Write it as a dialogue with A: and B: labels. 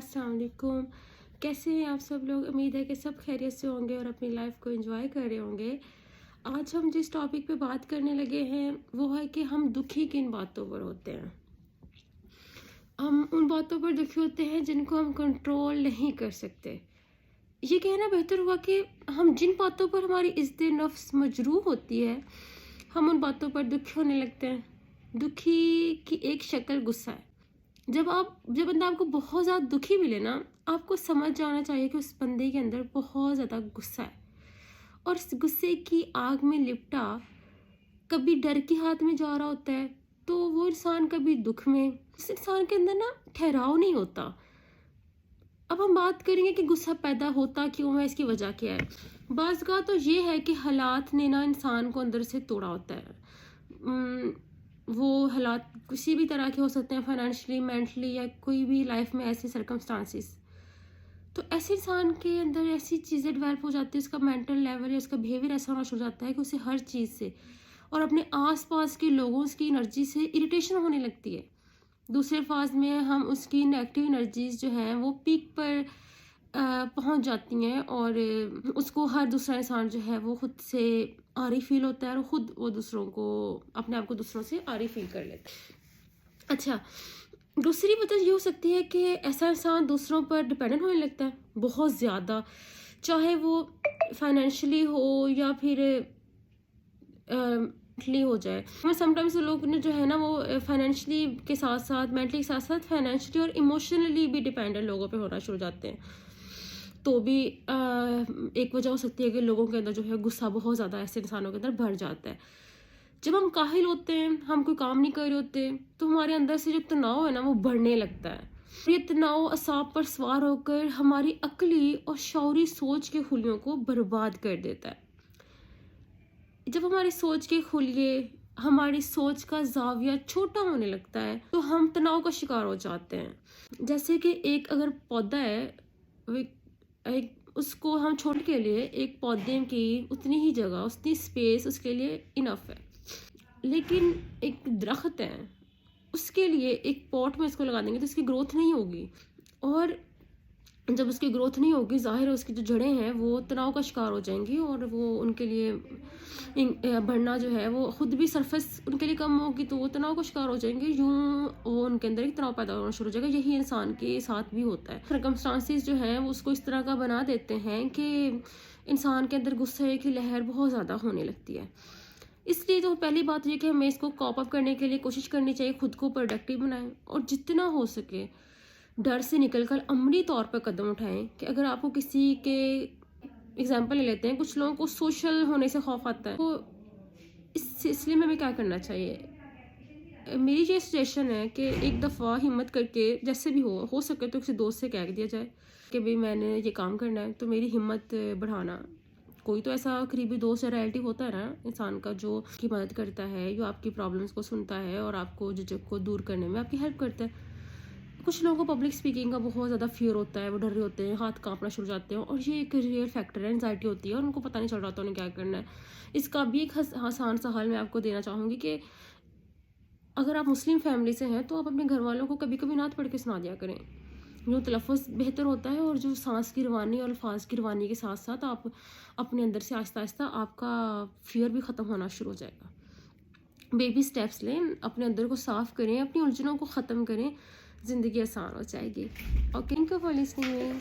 A: अस्सलाम वालेकुम। कैसे हैं आप सब लोग? उम्मीद है कि सब खैरियत से होंगे और अपनी लाइफ को एंजॉय कर रहे होंगे। आज हम जिस टॉपिक पे बात करने लगे हैं वो है कि हम दुखी किन बातों पर होते हैं। हम उन बातों पर दुखी होते हैं जिनको हम कंट्रोल नहीं कर सकते। ये कहना बेहतर हुआ कि हम जिन बातों पर हमारी इज्जत नफ्स मजरूह होती है हम उन बातों पर दुखी होने लगते हैं। दुखी की एक शक्ल गुस्सा है। जब बंदा आपको बहुत ज़्यादा दुखी मिले ना, आपको समझ जाना चाहिए कि उस बंदे के अंदर बहुत ज़्यादा गुस्सा है और इस गुस्से की आग में लिपटा कभी डर के हाथ में जा रहा होता है तो वो इंसान कभी दुख में, इस इंसान के अंदर ना ठहराव नहीं होता। अब हम बात करेंगे कि गुस्सा पैदा होता क्यों है, इसकी वजह क्या है। बाज़ का तो ये है कि हालात ने ना इंसान को अंदर से तोड़ा होता है। वो हालात किसी भी तरह के हो सकते हैं, फाइनेंशियली, मेंटली, या कोई भी लाइफ में ऐसे सर्कमस्टांसिस। तो ऐसे इंसान के अंदर ऐसी चीज़ें डेवलप हो जाती है, उसका मेंटल लेवल या उसका बिहेवियर ऐसा होना शुरू हो जाता है कि उसे हर चीज़ से और अपने आसपास के लोगों की एनर्जी से इरिटेशन होने लगती है। दूसरे फाज में हम उसकी नेगेटिव एनर्जीज जो हैं वो पीक पर पहुंच जाती हैं और उसको हर दूसरा इंसान जो है वो खुद से आरी फील होता है और ख़ुद वो दूसरों को, अपने आप को दूसरों से आरी फील कर लेता है। अच्छा, दूसरी वजह ये हो सकती है कि ऐसा इंसान दूसरों पर डिपेंडेंट होने लगता है बहुत ज़्यादा, चाहे वो फाइनेंशियली हो या फिर हो जाए। समटाइम्स लोग ने जो है ना वो फाइनेंशियली के साथ साथ, मेंटली के साथ साथ, फाइनेंशियली और इमोशनली भी डिपेंडेंट लोगों पे होना शुरू हो जाते हैं। तो भी एक वजह हो सकती है कि लोगों के अंदर जो है गुस्सा बहुत ज़्यादा ऐसे इंसानों के अंदर भर जाता है। जब हम काहिल होते हैं, हम कोई काम नहीं कर रहे होते, तो हमारे अंदर से जो तनाव है ना वो बढ़ने लगता है। ये तनाव असाब पर सवार होकर हमारी अक्ली और शौरी सोच के खुलियों को बर्बाद कर देता है। जब हमारी सोच के खुलिए, हमारी सोच का जाविया छोटा होने लगता है तो हम तनाव का शिकार हो जाते हैं। जैसे कि एक अगर पौधा है, उसको हम छोड़ने के लिए एक पौधे की उतनी ही जगह, उतनी स्पेस उसके लिए इनफ है, लेकिन एक दरख्त है उसके लिए एक पॉट में इसको लगा देंगे तो इसकी ग्रोथ नहीं होगी, और जब उसकी ग्रोथ नहीं होगी जाहिर है उसकी जो जड़ें हैं वो तनाव का शिकार हो जाएंगी और वो उनके लिए बढ़ना जो है वो खुद भी सरफेस उनके लिए कम होगी तो वो तनाव का शिकार हो जाएंगे। यूं वो उनके अंदर एक तनाव पैदा होना शुरू हो जाएगा। यही इंसान के साथ भी होता है। सर्कमस्टांसिस जो हैं वो उसको इस तरह का बना देते हैं कि इंसान के अंदर गुस्से की लहर बहुत ज़्यादा होने लगती है। इसलिए तो पहली बात ये कि हमें इसको कॉप अप करने के लिए कोशिश करनी चाहिए, खुद को प्रोडक्टिव बनाएं और जितना हो सके डर से निकलकर अमली तौर पर कदम उठाएं। कि अगर आपको किसी के एग्जाम्पल ले लेते हैं, कुछ लोगों को सोशल होने से खौफ आता है, तो इस सिलसिले में हमें क्या करना चाहिए। मेरी ये सजेशन है कि एक दफ़ा हिम्मत करके जैसे भी हो सके तो किसी दोस्त से कह दिया जाए कि भाई मैंने ये काम करना है, तो मेरी हिम्मत बढ़ाना। कोई तो ऐसा करीबी दोस्त या रिलेटिव होता है ना इंसान का जो आपकी मदद करता है, जो आपकी प्रॉब्लम्स को सुनता है और आपको झिझक को दूर करने में आपकी हेल्प करता है। कुछ लोगों को पब्लिक स्पीकिंग का बहुत ज़्यादा फियर होता है, वो डर रहे होते हैं, हाथ कांपना शुरू हो जाते हैं और ये एक रियल फैक्टर है, एंजाइटी होती है और उनको पता नहीं चल रहा था उन्हें क्या करना है। इसका भी एक आसान सा हल मैं आपको देना चाहूँगी कि अगर आप मुस्लिम फैमिली से हैं तो आप अपने घर वालों को कभी कभी नात पढ़ के सुना दिया करें। जो तलफ़ुज़ बेहतर होता है और जो सांस की रवानी और अल्फाज की रवानी के साथ साथ आप अपने अंदर से आहिस्ता आहिस्ता आपका फियर भी ख़त्म होना शुरू हो जाएगा। बेबी स्टेप्स लें, अपने अंदर को साफ़ करें, अपनी उलझनों को ख़त्म करें, ज़िंदगी आसान हो जाएगी। Okay, thank you for listening.